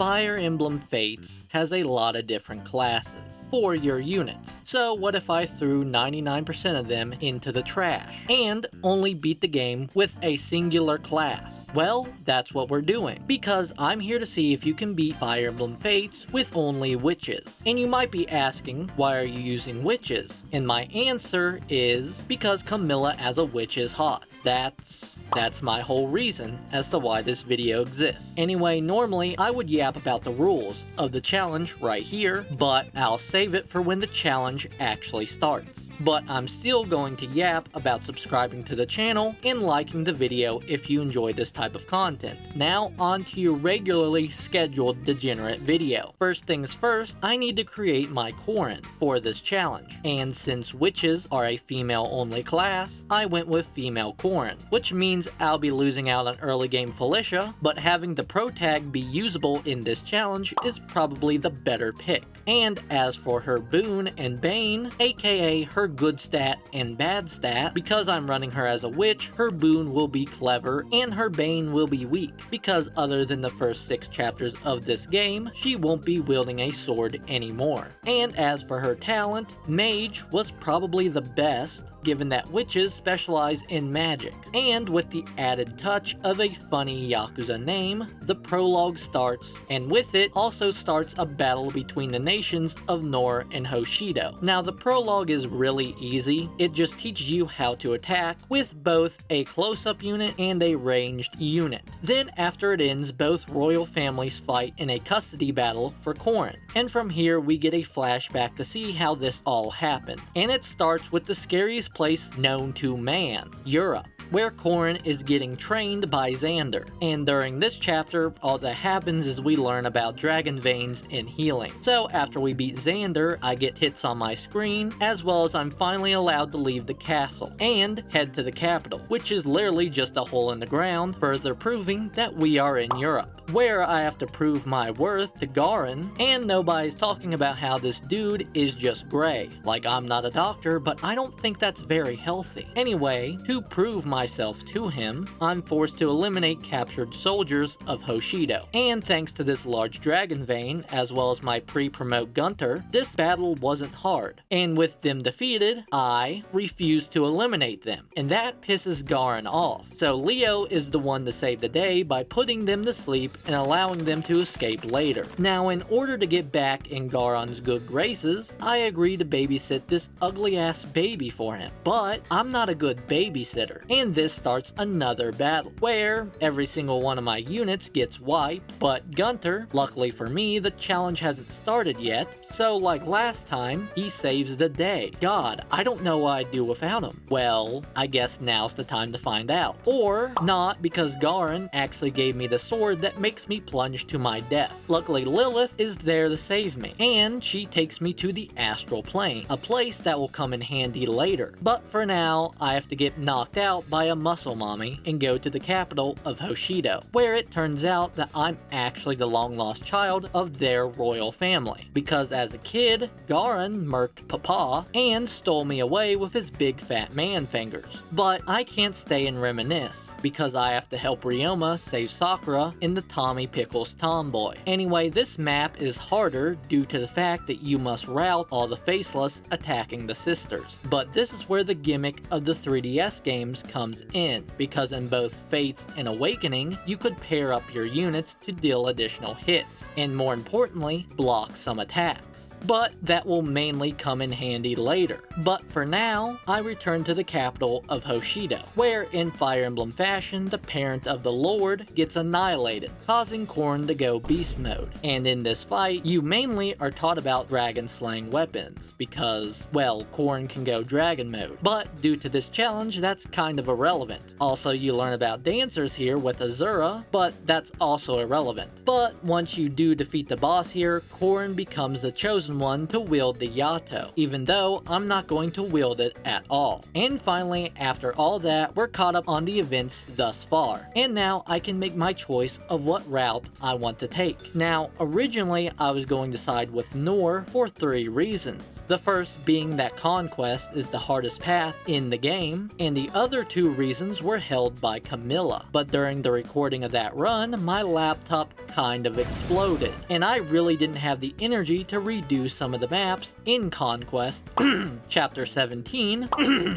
Fire Emblem Fates has a lot of different classes for your units. So what if I threw 99% of them into the trash and only beat the game with a singular class? Well, that's what we're doing, because I'm here to see if you can beat Fire Emblem Fates with only witches. And you might be asking, why are you using witches? And my answer is because Camilla as a witch is hot. That's my whole reason as to why this video exists. Anyway, normally I would yap about the rules of the challenge right here, but I'll save it for when the challenge actually starts. But I'm still going to yap about subscribing to the channel and liking the video if you enjoy this type of content. Now on to your regularly scheduled degenerate video. First things first, I need to create my Corrin for this challenge. And since witches are a female only class, I went with female Corrin, which means I'll be losing out on early game Felicia, but having the pro tag be usable in this challenge is probably the better pick. And as for her boon and bane, aka her good stat and bad stat, because I'm running her as a witch, her boon will be clever and her bane will be weak, because other than the first 6 chapters of this game, she won't be wielding a sword anymore. And as for her talent, mage was probably the best, given that witches specialize in magic. And with the added touch of a funny Yakuza name, the prologue starts, and with it also starts a battle between the nations of Nor and Hoshido. Now the prologue is really easy, it just teaches you how to attack with both a close-up unit and a ranged unit. Then after it ends, both royal families fight in a custody battle for Corrin. And from here we get a flashback to see how this all happened. And it starts with the scariest place known to man, Europe, where Corrin is getting trained by Xander. And during this chapter, all that happens is we learn about dragon veins and healing. So after we beat Xander, I get hits on my screen, as well as I'm finally allowed to leave the castle and head to the capital, which is literally just a hole in the ground, further proving that we are in Europe, where I have to prove my worth to Garin, and nobody's talking about how this dude is just gray. Like, I'm not a doctor, but I don't think that's very healthy. Anyway, to prove myself to him, I'm forced to eliminate captured soldiers of Hoshido. And thanks to this large dragon vein, as well as my pre-promote Gunther, this battle wasn't hard. And with them defeated, I refused to eliminate them. And that pisses Garin off. So Leo is the one to save the day by putting them to sleep and allowing them to escape later. Now, in order to get back in Garon's good graces, I agree to babysit this ugly ass baby for him. But I'm not a good babysitter, and this starts another battle, where every single one of my units gets wiped, but Gunther, luckily for me, the challenge hasn't started yet, so like last time, he saves the day. God, I don't know what I'd do without him. Well, I guess now's the time to find out. Or not, because Garin actually gave me the sword that makes me plunge to my death. Luckily, Lilith is there to save me, and she takes me to the astral plane, a place that will come in handy later. But for now, I have to get knocked out by a muscle mommy and go to the capital of Hoshido, where it turns out that I'm actually the long-lost child of their royal family, because as a kid, Garin murked Papa and stole me away with his big fat man fingers. But I can't stay and reminisce, because I have to help Ryoma save Sakura in the Tommy Pickles tomboy. Anyway, this map is harder due to the fact that you must route all the faceless attacking the sisters. But this is where the gimmick of the 3DS games comes in, because in both Fates and Awakening, you could pair up your units to deal additional hits, and more importantly, block some attacks. But that will mainly come in handy later. But for now, I return to the capital of Hoshido, where in Fire Emblem fashion, the parent of the Lord gets annihilated, causing Corrin to go beast mode. And in this fight, you mainly are taught about dragon slaying weapons, because, well, Corrin can go dragon mode. But due to this challenge, that's kind of irrelevant. Also, you learn about dancers here with Azura, but that's also irrelevant. But once you do defeat the boss here, Corrin becomes the chosen chosen one to wield the Yato, even though I'm not going to wield it at all. And finally, after all that, we're caught up on the events thus far, and now I can make my choice of what route I want to take. Now, originally I was going to side with Nor for 3 reasons. The first being that Conquest is the hardest path in the game, and the other 2 reasons were held by Camilla. But during the recording of that run, my laptop kind of exploded, and I really didn't have the energy to redo some of the maps in Conquest chapter 17,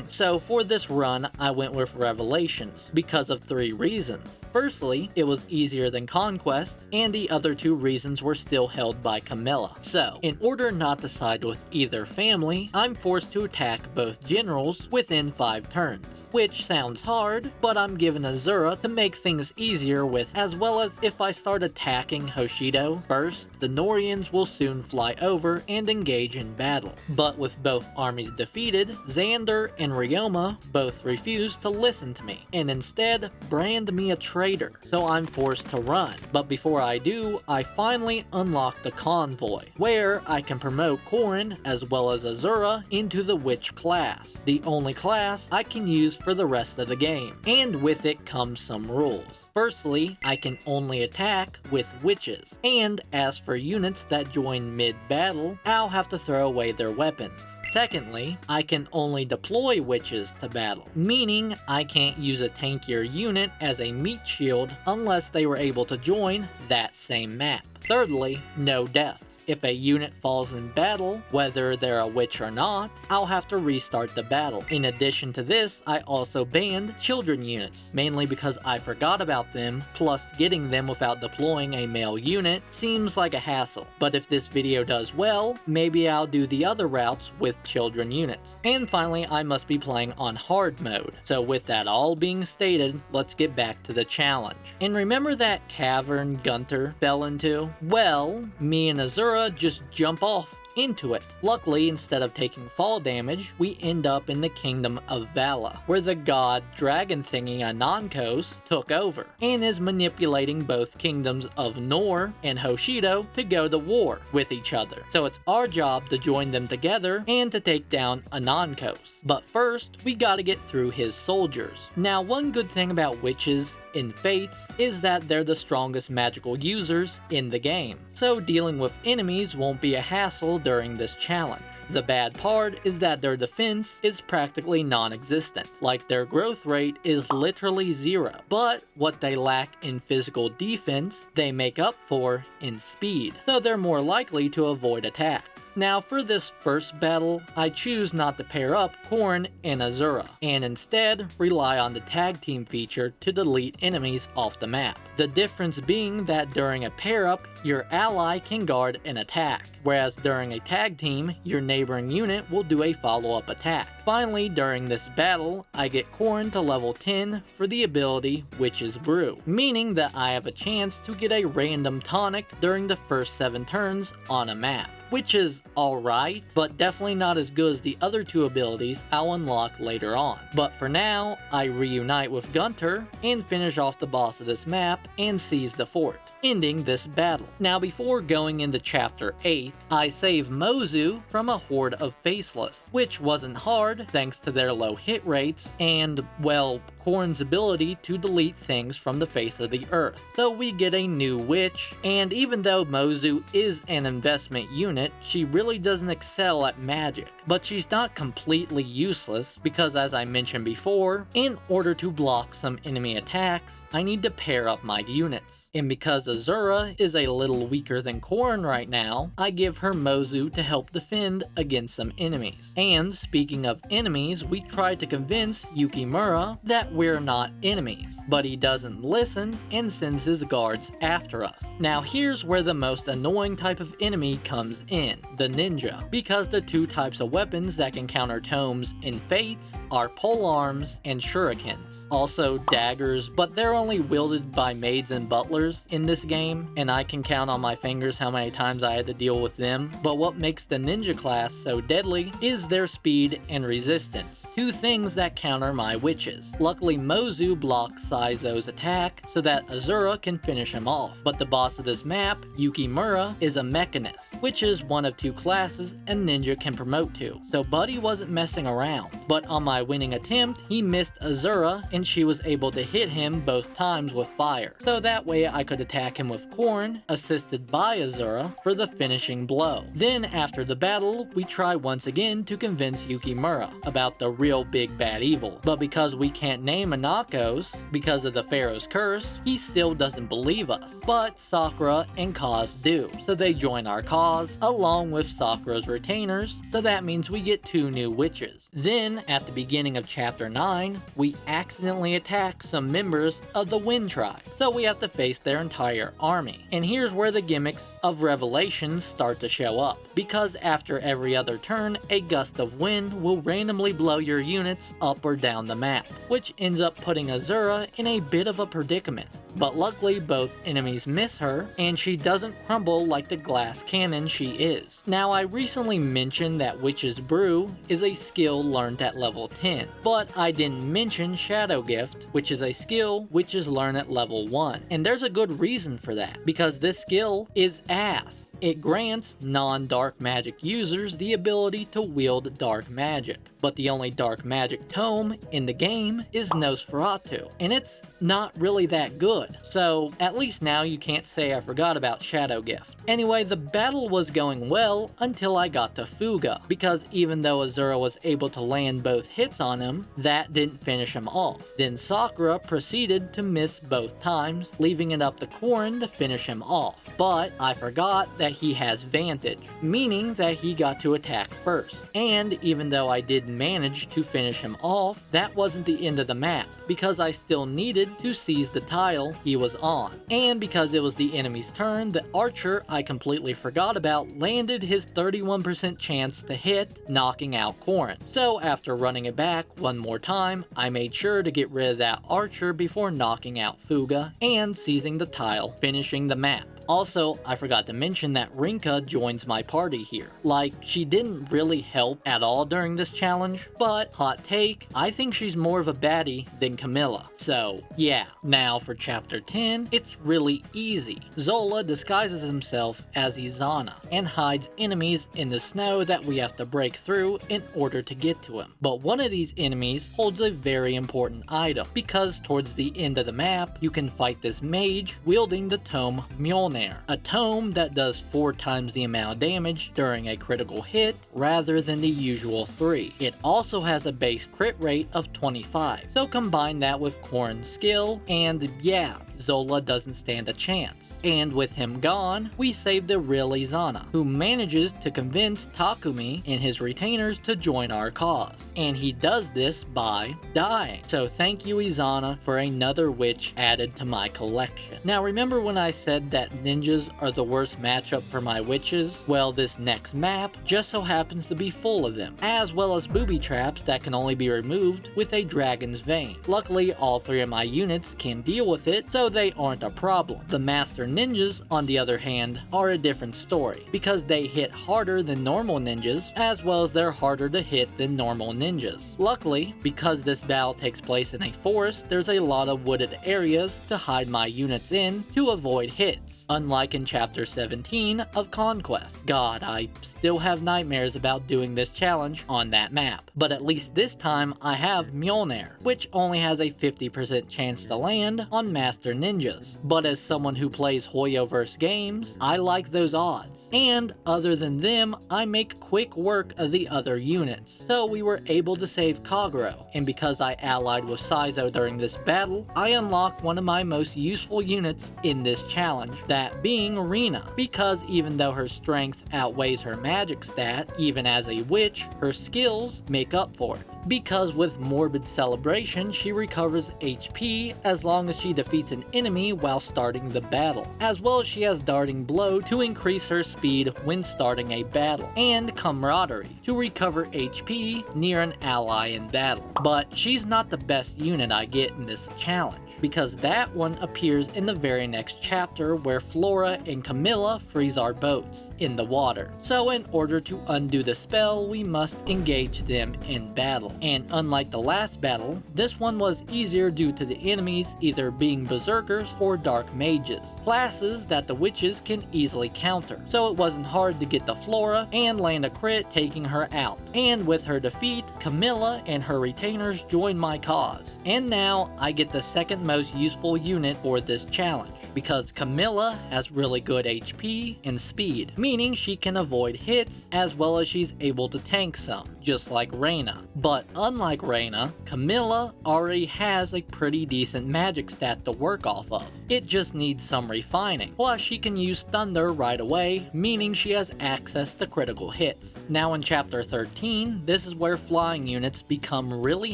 so for this run I went with Revelations because of 3 reasons. Firstly, it was easier than Conquest, and the other 2 reasons were still held by Camilla. So, in order not to side with either family, I'm forced to attack both generals within 5 turns, which sounds hard, but I'm given Azura to make things easier with, as well as if I start attacking Hoshido first, the Norians will soon fly over and engage in battle. But with both armies defeated, Xander and Ryoma both refused to listen to me, and instead brand me a traitor, so I'm forced to run. But before I do, I finally unlock the Convoy, where I can promote Corrin as well as Azura into the Witch class, the only class I can use for the rest of the game, and with it comes some rules. Firstly, I can only attack with witches, and as for units that join mid-battle, I'll have to throw away their weapons. Secondly, I can only deploy witches to battle, meaning I can't use a tankier unit as a meat shield unless they were able to join that same map. Thirdly, no deaths. If a unit falls in battle, whether they're a witch or not, I'll have to restart the battle. In addition to this, I also banned children units, mainly because I forgot about them, plus getting them without deploying a male unit seems like a hassle. But if this video does well, maybe I'll do the other routes with children units. And finally, I must be playing on hard mode. So with that all being stated, let's get back to the challenge. And remember that cavern Gunther fell into? Well, me and Azura just jump off into it. Luckily, instead of taking fall damage, we end up in the kingdom of Vala, where the god dragon thingy Anakos took over, and is manipulating both kingdoms of Nor and Hoshido to go to war with each other. So it's our job to join them together and to take down Anakos. But first, we gotta get through his soldiers. Now, one good thing about witches in Fates is that they're the strongest magical users in the game, so dealing with enemies won't be a hassle during this challenge. The bad part is that their defense is practically non-existent, like their growth rate is literally 0, but what they lack in physical defense, they make up for in speed, so they're more likely to avoid attacks. Now for this first battle, I choose not to pair up Corrin and Azura, and instead rely on the tag team feature to delete enemies off the map. The difference being that during a pair up, your ally can guard an attack, whereas during a tag team, your neighboring unit will do a follow-up attack. Finally, during this battle, I get Corrin to level 10 for the ability Witch's Brew, meaning that I have a chance to get a random tonic during the first 7 turns on a map, which is alright, but definitely not as good as the other 2 abilities I'll unlock later on. But for now, I reunite with Gunther and finish off the boss of this map and seize the fort, ending this battle. Now before going into chapter 8, I save Mozu from a horde of faceless, which wasn't hard thanks to their low hit rates and, well, Corrin's ability to delete things from the face of the earth. So we get a new witch, and even though Mozu is an investment unit, she really doesn't excel at magic. But she's not completely useless because, as I mentioned before, in order to block some enemy attacks, I need to pair up my units. And because Azura is a little weaker than Corrin right now, I give her Mozu to help defend against some enemies. And speaking of enemies, we try to convince Yukimura that we're not enemies, but he doesn't listen and sends his guards after us. Now here's where the most annoying type of enemy comes in, the ninja, because the 2 types of weapons that can counter tomes in Fates are polearms and shurikens. Also daggers, but they're only wielded by maids and butlers in this game, and I can count on my fingers how many times I had to deal with them. But what makes the ninja class so deadly is their speed and resistance, 2 things that counter my witches. Luckily Luckily, Mozu blocks Saizo's attack so that Azura can finish him off. But the boss of this map, Yukimura, is a Mechanist, which is one of 2 classes a ninja can promote to. So Buddy wasn't messing around. But on my winning attempt, he missed Azura and she was able to hit him both times with fire. So that way I could attack him with Corn, assisted by Azura, for the finishing blow. Then after the battle, we try once again to convince Yukimura about the real big bad evil. But because we can't name Anakos because of the Pharaoh's curse, he still doesn't believe us. But Sakura and Kaz do. So they join our cause along with Sakura's retainers, so that means we get 2 new witches. Then at the beginning of chapter 9, we accidentally attack some members of the Wind Tribe. So we have to face their entire army. And here's where the gimmicks of Revelations start to show up. Because after every other turn, a gust of wind will randomly blow your units up or down the map, which ends up putting Azura in a bit of a predicament. But luckily both enemies miss her, and she doesn't crumble like the glass cannon she is. Now I recently mentioned that Witch's Brew is a skill learned at level 10, but I didn't mention Shadow Gift, which is a skill witches learn at level 1. And there's a good reason for that, because this skill is ass. It grants non-dark magic users the ability to wield dark magic. But the only dark magic tome in the game is Nosferatu, and it's not really that good. So at least now you can't say I forgot about Shadow Gift. Anyway, the battle was going well until I got to Fuga, because even though Azura was able to land both hits on him, that didn't finish him off. Then Sakura proceeded to miss both times, leaving it up to Corrin to finish him off. But I forgot that he has Vantage, meaning that he got to attack first. And even though I did manage to finish him off, that wasn't the end of the map, because I still needed to seize the tile he was on. And because it was the enemy's turn, the archer I completely forgot about landed his 31% chance to hit, knocking out Corrin. So after running it back one more time, I made sure to get rid of that archer before knocking out Fuga and seizing the tile, finishing the map. Also, I forgot to mention that Rinka joins my party here. Like, she didn't really help at all during this challenge, but hot take, I think she's more of a baddie than Camilla. So, yeah. Now for chapter 10, it's really easy. Zola disguises himself as Izana and hides enemies in the snow that we have to break through in order to get to him. But one of these enemies holds a very important item, because towards the end of the map, you can fight this mage wielding the tome Mjolnir. A tome that does 4 times the amount of damage during a critical hit rather than the usual 3. It also has a base crit rate of 25, so combine that with Corrin's skill and yeah, Zola doesn't stand a chance. And with him gone, we save the real Izana, who manages to convince Takumi and his retainers to join our cause. And he does this by dying. So thank you Izana for another witch added to my collection. Now remember when I said that ninjas are the worst matchup for my witches? Well, this next map just so happens to be full of them, as well as booby traps that can only be removed with a dragon's vein. Luckily, all 3 of my units can deal with it, so they aren't a problem. The master ninjas, on the other hand, are a different story, because they hit harder than normal ninjas, as well as they're harder to hit than normal ninjas. Luckily, because this battle takes place in a forest, there's a lot of wooded areas to hide my units in to avoid hits, unlike in chapter 17 of Conquest. God, I still have nightmares about doing this challenge on that map. But at least this time I have Mjolnir, which only has a 50% chance to land on master ninjas. But as someone who plays Hoyoverse games, I like those odds. And other than them, I make quick work of the other units. So we were able to save Kagero, and because I allied with Saizo during this battle, I unlocked one of my most useful units in this challenge, that being Rina. Because even though her strength outweighs her magic stat, even as a witch, her skills make up for it. Because with Morbid Celebration, she recovers HP as long as she defeats an enemy while starting the battle, as well as she has Darting Blow to increase her speed when starting a battle, and Camaraderie to recover HP near an ally in battle. But she's not the best unit I get in this challenge. because that one appears in the very next chapter where Flora and Camilla freeze our boats in the water. So in order to undo the spell, we must engage them in battle. And unlike the last battle, this one was easier due to the enemies either being berserkers or dark mages, classes that the witches can easily counter. So it wasn't hard to get the Flora and land a crit taking her out. And with her defeat, Camilla and her retainers join my cause. And now I get the second most useful unit for this challenge, because Camilla has really good HP and speed, meaning she can avoid hits as well as she's able to tank some, just like Reyna. But unlike Reyna, Camilla already has a pretty decent magic stat to work off of. It just needs some refining. Plus she can use Thunder right away, meaning she has access to critical hits. Now in chapter 13, this is where flying units become really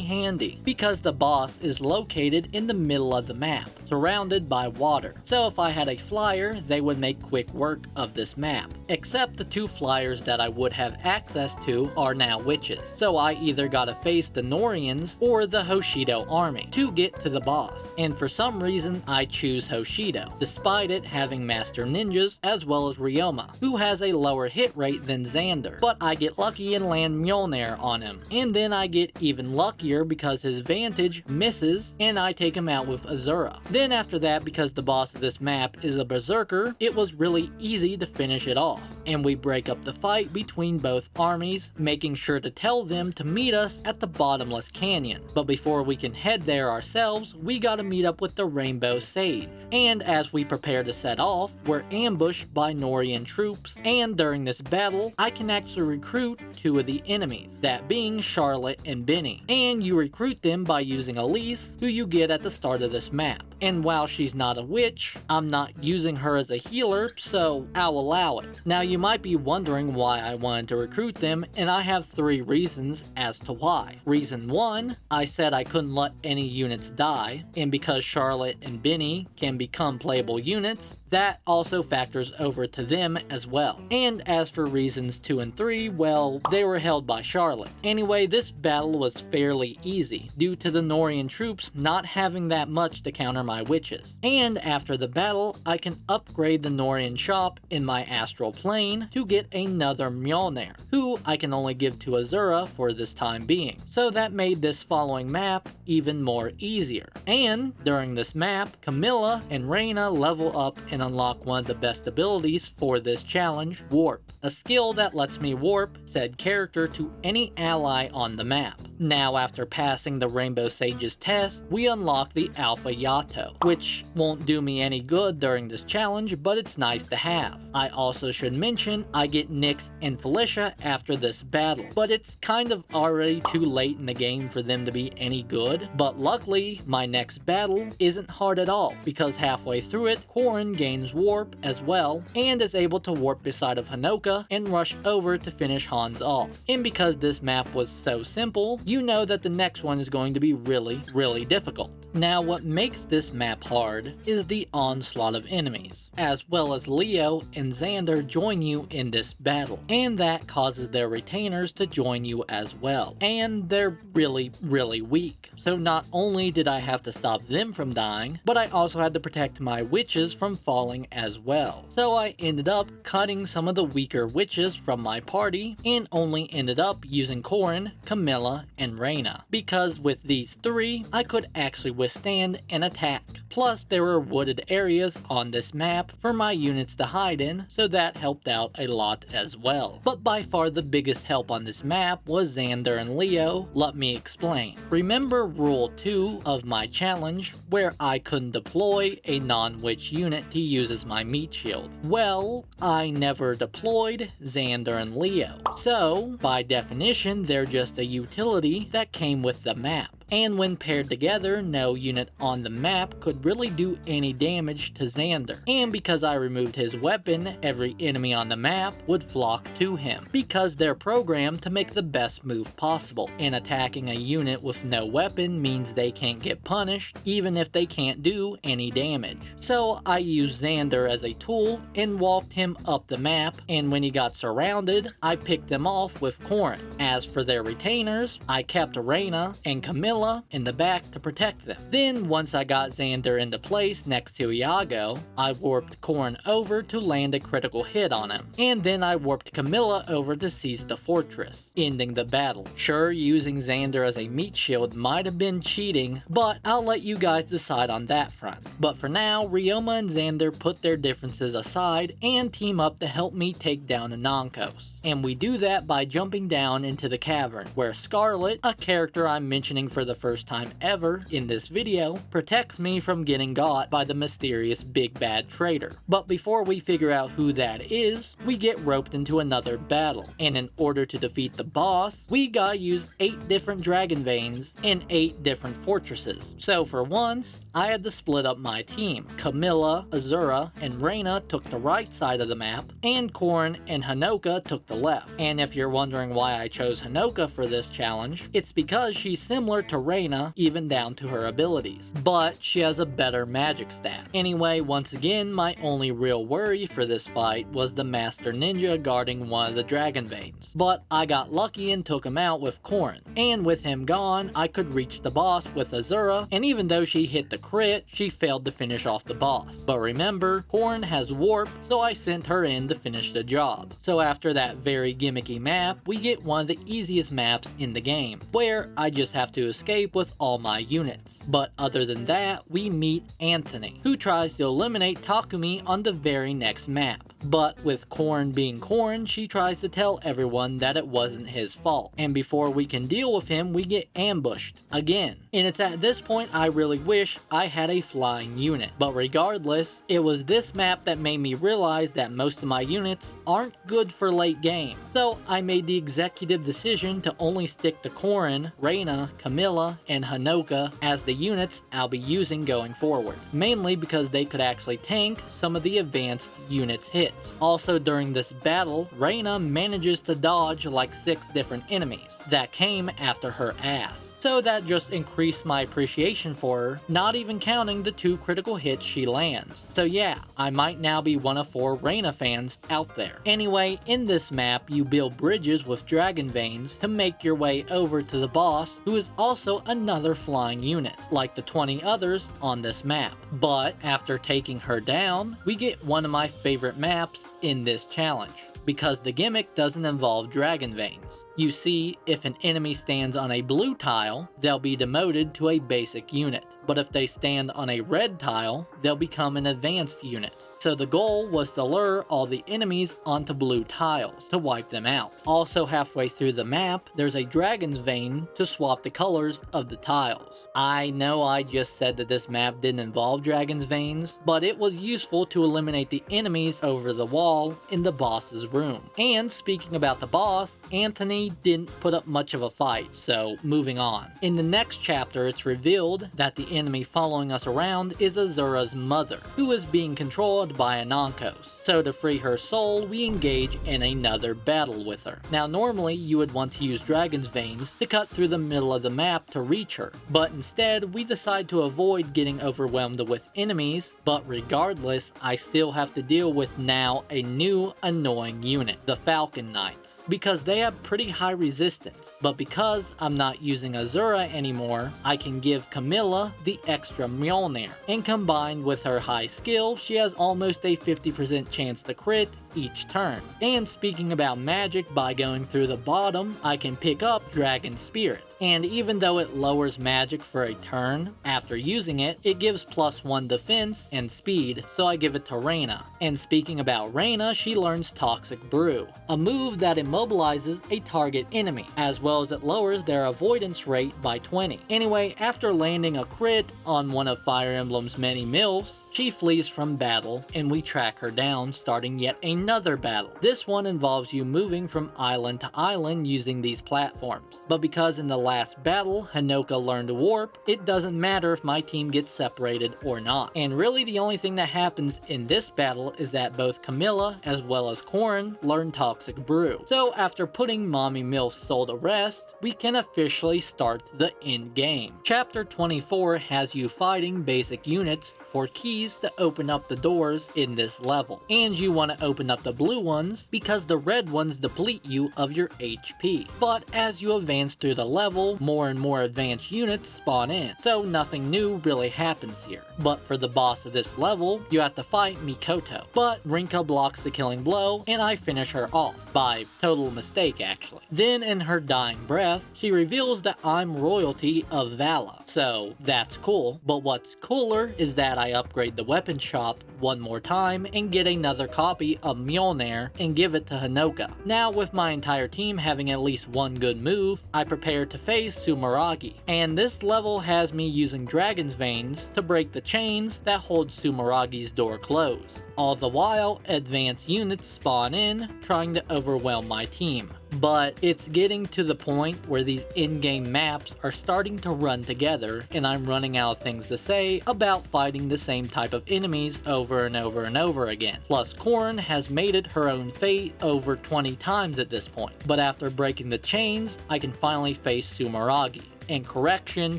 handy, because the boss is located in the middle of the map, surrounded by water. So if I had a flyer, they would make quick work of this map. Except the two flyers that I would have access to are now witches. So I either gotta face the Norians or the Hoshido army to get to the boss. And for some reason, I choose Hoshido, despite it having master ninjas as well as Ryoma, who has a lower hit rate than Xander. But I get lucky and land Mjolnir on him. And then I get even luckier because his Vantage misses and I take him out with Azura. Then after that, because the boss of this map is a berserker, it was really easy to finish it off. And we break up the fight between both armies, making sure to tell them to meet us at the bottomless canyon. But before we can head there ourselves, we gotta meet up with the Rainbow Sage. And as we prepare to set off, we're ambushed by Norian troops, and during this battle, I can actually recruit two of the enemies, that being Charlotte and Benny. And you recruit them by using Elise, who you get at the start of this map. And while she's not a witch, I'm not using her as a healer, so I'll allow it. Now you might be wondering why I wanted to recruit them, and I have 3 reasons as to why. Reason 1, I said I couldn't let any units die, and because Charlotte and Benny can become playable units, that also factors over to them as well. And as for reasons 2 and 3, well, they were held by Charlotte. Anyway, this battle was fairly easy, due to the Norian troops not having that much to counter my witches. And after the battle, I can upgrade the Norian shop in my astral plane to get another Mjolnir, who I can only give to Azura for this time being. So that made this following map even more easier. And during this map, Camilla and Reyna level up and unlock one of the best abilities for this challenge, Warp, a skill that lets me warp said character to any ally on the map. Now after passing the Rainbow Sage's test, we unlock the Alpha Yato, which won't do me any good during this challenge, but it's nice to have. I also should mention I get Nyx and Felicia after this battle, but it's kind of already too late in the game for them to be any good. But luckily, my next battle isn't hard at all, because halfway through it, Corrin gains warp as well, and is able to warp beside of Hanoka and rush over to finish Hans off. And because this map was so simple, you know that the next one is going to be really difficult. Now what makes this map hard is the onslaught of enemies, as well as Leo and Xander join you in this battle, and that causes their retainers to join you as well, and they're really weak. So not only did I have to stop them from dying, but I also had to protect my witches from falling as well. So I ended up cutting some of the weaker witches from my party, and only ended up using Corrin, Camilla, and Reyna, because with these 3, I could actually withstand an attack. Plus, there were wooded areas on this map for my units to hide in, so that helped out a lot as well. But by far the biggest help on this map was Xander and Leo. Let me explain. Remember rule 2 of my challenge, where I couldn't deploy a non-witch unit to use as my meat shield? Well, I never deployed Xander and Leo, so by definition they're just a utility that came with the map. And when paired together, no unit on the map could really do any damage to Xander. And because I removed his weapon, every enemy on the map would flock to him, because they're programmed to make the best move possible. And attacking a unit with no weapon means they can't get punished, even if they can't do any damage. So I used Xander as a tool and walked him up the map, and when he got surrounded, I picked them off with Corrin. As for their retainers, I kept Reyna and Camilla Camilla in the back to protect them. Then once I got Xander into place next to Iago, I warped Corrin over to land a critical hit on him, and then I warped Camilla over to seize the fortress, ending the battle. Sure, using Xander as a meat shield might have been cheating, but I'll let you guys decide on that front. But for now, Ryoma and Xander put their differences aside and team up to help me take down Anakos. And we do that by jumping down into the cavern, where Scarlet, a character I'm mentioning for the first time ever in this video, protects me from getting got by the mysterious big bad traitor. But before we figure out who that is, we get roped into another battle, and in order to defeat the boss, we gotta use 8 different dragon veins in 8 different fortresses. So for once, I had to split up my team. Camilla, Azura, and Reyna took the right side of the map, and Corrin and Hanoka took the left. And if you're wondering why I chose Hanoka for this challenge, it's because she's similar to Reyna, even down to her abilities, but she has a better magic stat. Anyway, once again, my only real worry for this fight was the Master Ninja guarding one of the dragon veins, but I got lucky and took him out with Corrin, and with him gone, I could reach the boss with Azura, and even though she hit the crit, she failed to finish off the boss. But remember, Corrin has warp, so I sent her in to finish the job. So after that very gimmicky map, we get one of the easiest maps in the game, where I just have to escape with all my units. But other than that, we meet Anthony, who tries to eliminate Takumi on the very next map. But with Corrin being Corrin, she tries to tell everyone that it wasn't his fault. And before we can deal with him, we get ambushed again. And it's at this point I really wish I had a flying unit. But regardless, it was this map that made me realize that most of my units aren't good for late game. So I made the executive decision to only stick to Corrin, Reyna, Camilla, and Hanoka as the units I'll be using going forward. Mainly because they could actually tank some of the advanced units' hits. Also during this battle, Reyna manages to dodge like 6 different enemies that came after her ass. So that just increased my appreciation for her, not even counting the 2 critical hits she lands. So yeah, I might now be one of 4 Reyna fans out there. Anyway, in this map, you build bridges with dragon veins to make your way over to the boss, who is also another flying unit, like the 20 others on this map. But after taking her down, we get one of my favorite maps in this challenge, because the gimmick doesn't involve dragon veins. You see, if an enemy stands on a blue tile, they'll be demoted to a basic unit. But if they stand on a red tile, they'll become an advanced unit. So the goal was to lure all the enemies onto blue tiles to wipe them out. Also halfway through the map, there's a dragon's vein to swap the colors of the tiles. I know I just said that this map didn't involve dragon's veins, but it was useful to eliminate the enemies over the wall in the boss's room. And speaking about the boss, Anthony didn't put up much of a fight, so moving on. In the next chapter, it's revealed that the enemy following us around is Azura's mother, who is being controlled by Anakos. So to free her soul, we engage in another battle with her. Now normally you would want to use dragon's veins to cut through the middle of the map to reach her, but instead we decide to avoid getting overwhelmed with enemies. But regardless, I still have to deal with now a new annoying unit, the Falcon Knights, because they have pretty high resistance. But because I'm not using Azura anymore, I can give Camilla the extra Mjolnir, and combined with her high skill, she has almost a 50% chance to crit each turn. And speaking about magic, by going through the bottom, I can pick up Dragon Spirit. And even though it lowers magic for a turn, after using it, it gives +1 defense and speed, so I give it to Reyna. And speaking about Reyna, she learns Toxic Brew, a move that immobilizes a target enemy, as well as it lowers their avoidance rate by 20. Anyway, after landing a crit on one of Fire Emblem's many MILFs, she flees from battle, and we track her down, starting yet another battle. This one involves you moving from island to island using these platforms. But because in the last battle, Hanoka learned Warp, it doesn't matter if my team gets separated or not. And really the only thing that happens in this battle is that both Camilla as well as Corrin learn Toxic Brew. So after putting Mommy MILF's soul to rest, we can officially start the end game. Chapter 24 has you fighting basic units for keys to open up the doors in this level. And you want to open up the blue ones because the red ones deplete you of your HP. But as you advance through the level, more and more advanced units spawn in, so nothing new really happens here. But for the boss of this level, you have to fight Mikoto. But Rinka blocks the killing blow, and I finish her off, by total mistake actually. Then in her dying breath, she reveals that I'm royalty of Vala, so that's cool. But what's cooler is that I upgrade the weapon shop one more time and get another copy of Mjolnir and give it to Hanoka. Now with my entire team having at least one good move, I prepare to face Sumeragi, and this level has me using Dragon's Veins to break the chains that hold Sumeragi's door closed. All the while, advanced units spawn in, trying to overwhelm my team. But it's getting to the point where these in-game maps are starting to run together, and I'm running out of things to say about fighting the same type of enemies over and over and over again. Plus, Corrin has mated her own fate over 20 times at this point. But after breaking the chains, I can finally face Sumeragi. And correction,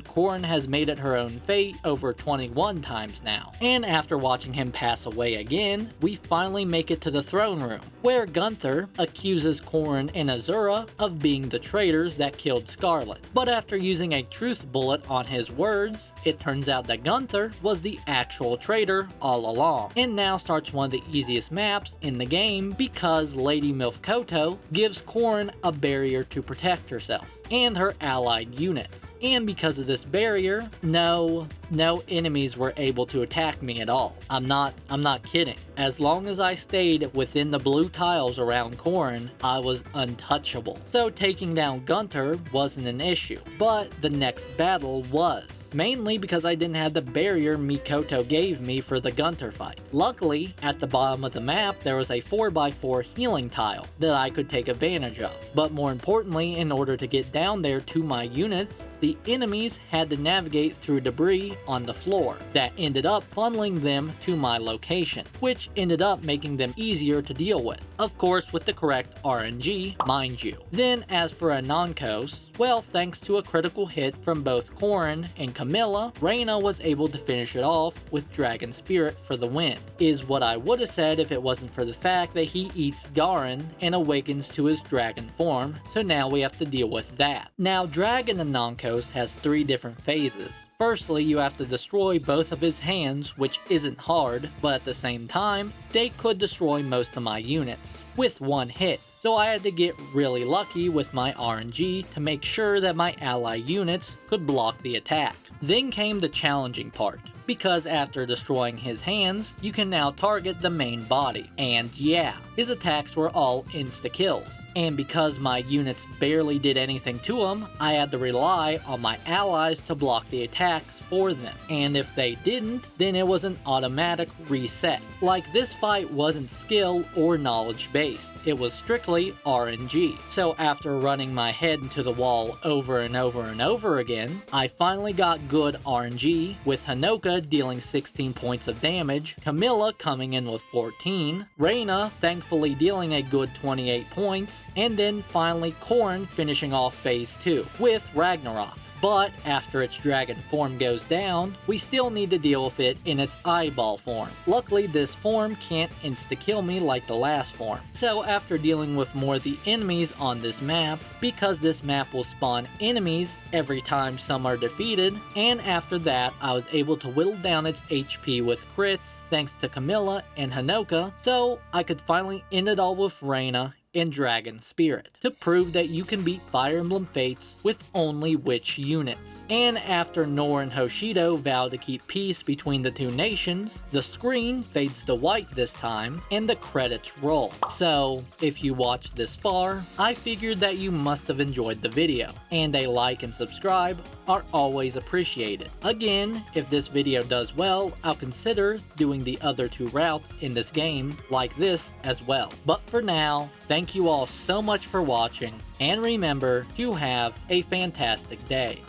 Corrin has made it her own fate over 21 times now. And after watching him pass away again, we finally make it to the throne room, where Gunther accuses Corrin and Azura of being the traitors that killed Scarlet. But after using a truth bullet on his words, it turns out that Gunther was the actual traitor all along. And now starts one of the easiest maps in the game because Lady Milf Koto gives Corrin a barrier to protect herself and her allied units. And because of this barrier, no enemies were able to attack me at all. I'm not kidding. As long as I stayed within the blue tiles around Corrin, I was untouchable. So taking down Gunther wasn't an issue, but the next battle was. Mainly because I didn't have the barrier Mikoto gave me for the Gunther fight. Luckily, at the bottom of the map, there was a 4x4 healing tile that I could take advantage of. But more importantly, in order to get down there to my units, the enemies had to navigate through debris on the floor that ended up funneling them to my location, which ended up making them easier to deal with. Of course, with the correct RNG, mind you. Then as for Anakos, well, thanks to a critical hit from both Corrin and Camilla, Reyna was able to finish it off with Dragon Spirit for the win, is what I would have said if it wasn't for the fact that he eats Garen and awakens to his dragon form, so now we have to deal with that. Now, Dragon Anakos has 3 different phases. Firstly, you have to destroy both of his hands, which isn't hard, but at the same time, they could destroy most of my units with one hit. So I had to get really lucky with my RNG to make sure that my ally units could block the attack. Then came the challenging part, because after destroying his hands, you can now target the main body. And yeah, his attacks were all insta-kills. And because my units barely did anything to him, I had to rely on my allies to block the attacks for them. And if they didn't, then it was an automatic reset. Like, this fight wasn't skill or knowledge based, it was strictly RNG. So after running my head into the wall over and over and over again, I finally got good RNG, with Hanoka dealing 16 points of damage, Camilla coming in with 14, Reyna thankfully dealing a good 28 points, and then finally Corrin finishing off phase 2 with Ragnarok. But after its dragon form goes down, we still need to deal with it in its eyeball form. Luckily, this form can't insta-kill me like the last form. So after dealing with more of the enemies on this map, because this map will spawn enemies every time some are defeated, and after that I was able to whittle down its HP with crits thanks to Camilla and Hanoka, so I could finally end it all with Reyna and Dragon Spirit, to prove that you can beat Fire Emblem Fates with only witch units. And after Nor and Hoshido vow to keep peace between the two nations, the screen fades to white this time, and the credits roll. So, if you watched this far, I figured that you must have enjoyed the video, and a like and subscribe are always appreciated. Again, if this video does well, I'll consider doing the other 2 routes in this game like this as well. But for now, thank you all so much for watching, and remember to have a fantastic day.